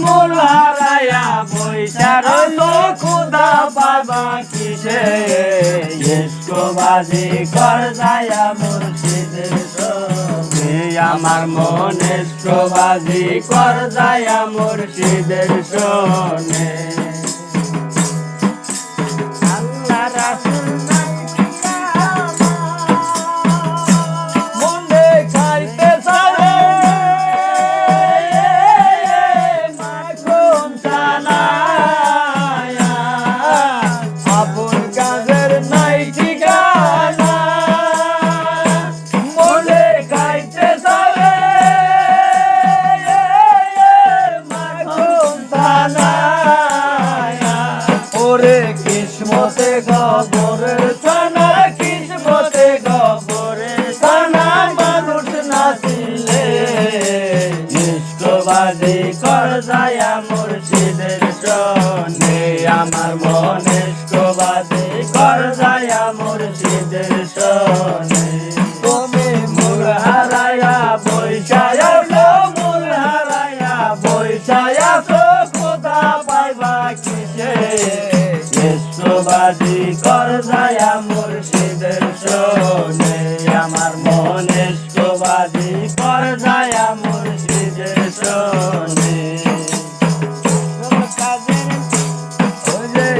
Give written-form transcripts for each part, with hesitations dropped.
মূল হারায়া বৈশা রইল খুদা পাবা কিসে ইস্কবাজি কর যায়া মুর্শিদের সনে আমার মন ইস্কবাজি কর যায়া মুর্শিদের সনে আল্লাহ রাসূল মনে খাইতে চায় মাখন জানায়া আপন কাজের নাই ঠিকানা মনে খাইতে চায় মাখন জানায়া ওরে কিসমতে গবরের ছানা কিসমতে গবরের ছানা মানুষ নাচিলে ইস্কবাজি কর যায়া মুর্শিদের সনে আমার মন ইস্কবাজি কর যায়া মুর্শিদের সনে তুমি মূল হারায়া বৈশায়া মূল হারায়া বৈশায়া খোদা পাইবা কিসে ইস্কবাজি কর যায়া মুর্শিদের সনে আমার মন ইস্কবাজি কর যায়া মুর্শিদের সনে ওরে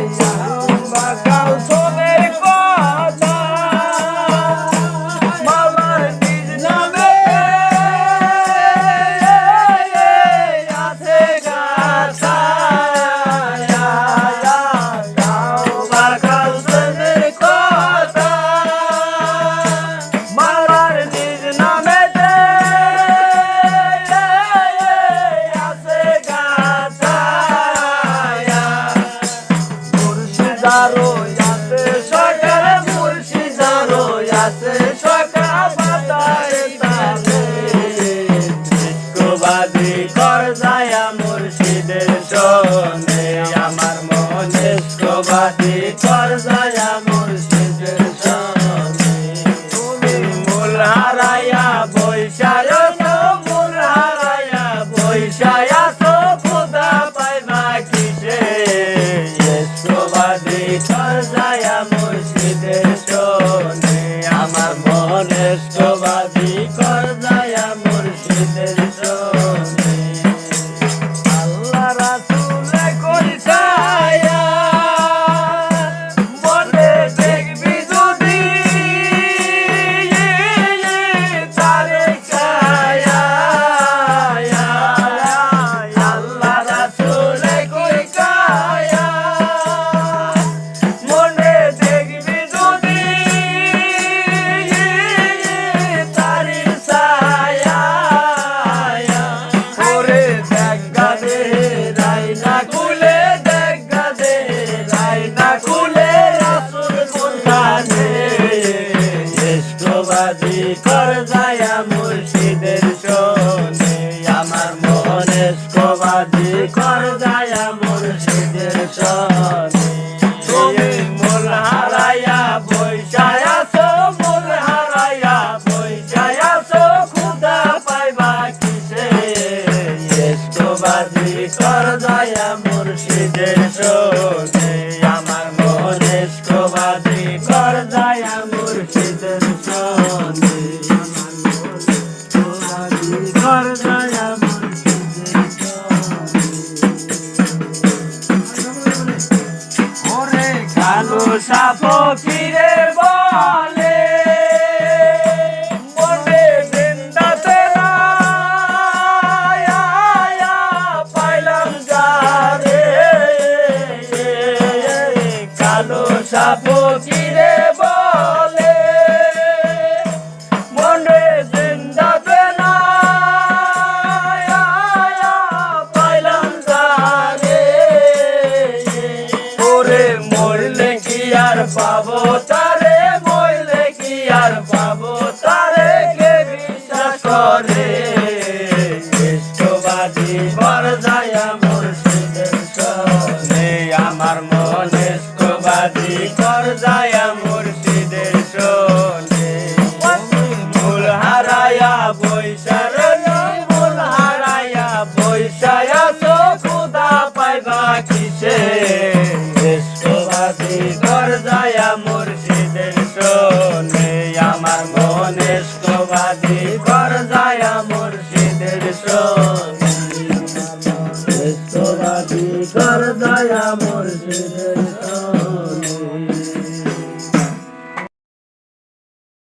বাকাও সোনের কথা মাওলার নিজ নামে আছে গাছা বাকাও সোনের কথা মাওলার নিজ নামে আছে গাছা মুর্শিদারো আছে সকাল মুর্শিদারো আছে সকাল বাতায় তালে ইস্কবাজি কর যায়া মুর্শিদের সনে আমার মন ইস্কবাজি কর যায়া মুর্শিদের সনে তুমি মূল হারায়া বৈশায় মূল হারায়া বৈশায়া তো খোদা পাইবা কিসে ইস্কবাজি কর যায়া মুর্শিদের সনে আমার মন ইস্কবাজি কর যায়া মুর্শিদের সনে আল্লাহ রাসূলে করি ছায়া মনে দেখবি যদি তারে কায়া আল্লাহ রাসূলে করি কায়া মনে দেখবি যদি তারি ছায়া ওরে দেখা দে রাইনা খুলে দেখা দে রাইনা খুলে রাসূল কোরআনে ইস্কবাজি কর যায়া মুর্শিদের সনে আমার মন ইস্কবাজি কর যায়া মুর্শিদের সনে তুমি মূল হারায়া বৈশায়া মূল হারায়া বৈশায়া খোদা পাইবা কিসে ইস্কবাজি কর যায়া মুর্শিদের সনে আমার মন ইস্কবাজি কর যায়া মুর্শিদের সনে কর যায়া মুর্শিদের সনে ওরে কালো সাপ ফিরে বলে মনে জিন্দাতে না পাইলাম যারে কালো সাপ ফিরে বলে মনে জিন্দাতে না পাইলাম যারে ওরে মরলে কি আর পাবো তারে মরলে কি আর পাবো তারে কে বিশ্বাস করে ইস্কবাজি কর যায়া মুর্শিদের সনে আমার মন ইস্কবাজি কর যায়া মুর্শিদের সনে মূল হারায়া বৈশার মূল হারায়া বৈশায়া যায়া মুর্শিদের শোনে আমার মনেস্কবাদী ঘর যায়া মুর্শিদের শোনে মনেস্কবাদী ঘর যায়া মুর্শিদের শোনে